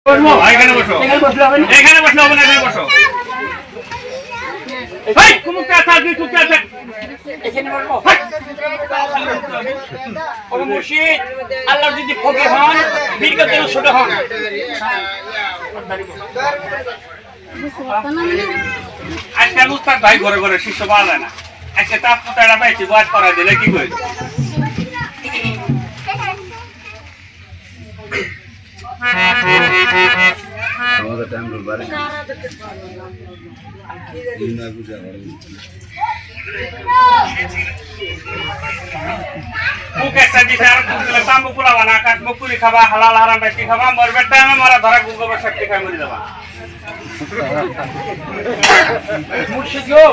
এখানে বসো, এখানে বসলে হবে না, এখানে বসলে হবে না, এখানে বসো। এই কুমুকটা আছে, দুই কুমুকটা আছে, এখানে বসো। ও মুর্শিদ, আল্লাহ যদি ফকির হন, বীরগত যেন ছোট হন। আজকে মুস্তাক ভাই ঘরে ঘরে শিষ্য পাওয়া যায় না। আজকে তার পুতাটা পাইছি, বয়স করাই দিলে কি করি? আমাদের টাইম রোল বাড়ি না বুঝা করে মুখে সাজি সার কুলে তাম্বু পোলাবা না কাটবো পুরি খাবা হালাল হারাম বেশি খাবা মরবে টাইমে মারা ধরা গুগল শক্তি খাই মরি যাবা মুর্শিদ গো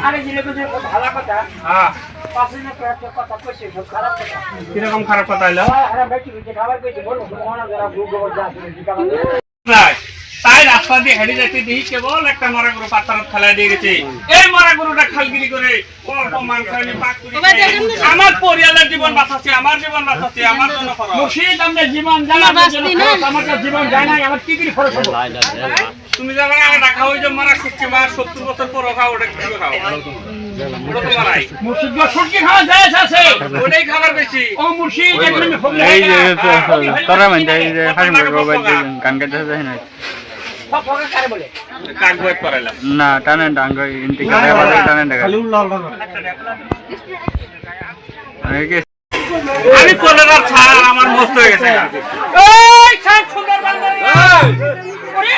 আরে জিলে বুঝে ভালো কথা হ্যাঁ পাশে না কথা কইছে সব খারাপ কথা কিরকম খারাপ কথা হইলো আরে বেশি বেশি খাবার কইছে বল মনে ধরা গুগল যা কি খাবার নাই তাই রাস্তা দিয়ে হেঁটে যাচ্ছে দেখি কেবল একটা মরা গরু পাতার খেলা দিয়ে গেছে এই মরা গরুটা খালগিরি করে অল্প মাংস এনে পাক করে আমার পরিবারের জীবন বাঁচাচ্ছে আমার জীবন বাঁচাচ্ছে আমার জন্য খরচ মুর্শিদ আমরা জীবন জানা আমার জীবন যায় না আমার কি কি খরচ হবে তুমি যাবে না ঢাকা ওই যে মরা শুটকি মাছ 70 বছর পর খাও ওটা কি খাও ওটা তো মারাই মুর্শিদ গো শুটকি খাওয়া যায় আছে ওটাই খাবার বেশি ও মুর্শিদ একদম এই যে তোরা মানে এই যে হারিম বাবা গান গাইতে যায় না না টানে ডাঙ্গ ইন্টি করে বলে টানে ডাঙ্গ আমি কোলেরার ছাড় আমার মস্ত হয়ে গেছে এই শাম সুন্দর বান্দরি ওরে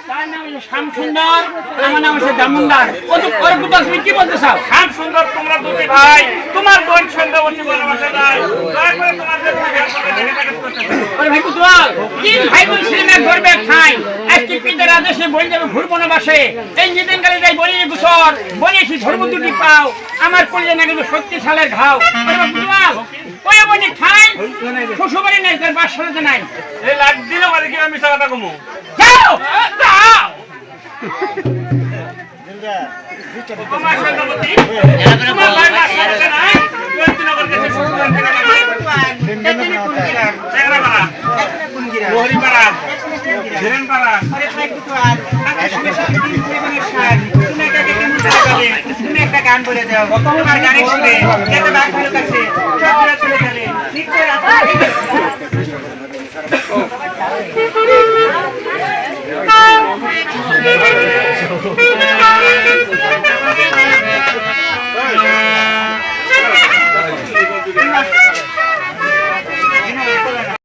তার নাম শাম সুন্দর আমার নাম হচ্ছে দামুন্দার ও তো করে পুতাল তুমি কি বলতে চাও শাম সুন্দর তোমরা দুটি ভাই তোমার বোন সন্ধ্যাবতী ভালোবাসা যায় দয়া করে তোমাদের আরে ভাই কুতুয়াল তিন ভাই বোন সিনেমা করবে খাই আজকে পিতার আদেশে বই যাবে ঘুরবো না বাসে এই নিদিন কালে যাই বলি গুছর বলেছি ধর্ম দুটি পাও আমার কলিজা না কিন্তু 70 সালের ঘাও আরে কুতুয়াল ওই বনি খাই শ্বশুরবাড়ি নাই তার বাসাতে নাই এই লাগ দিল মানে কি আমি মিছা কথা কমু যাও যাও তোমার সন্ধ্যাবতী তোমার ভাই বাসাতে নাই জয়ন্তনগর গেছে শ্বশুরবাড়ি থেকে মোহরিপাড়া ঝেরেনপাড়া আরে ভাই কুতুয়াল আকাশ মেশা দিন জীবনে সার তুমি এটাকে কেমন চলে তুমি একটা গান বলে দাও তোমার গানে শুনে যেতে বাকি লোক আছে সব চলে চলে নিশ্চয় রাত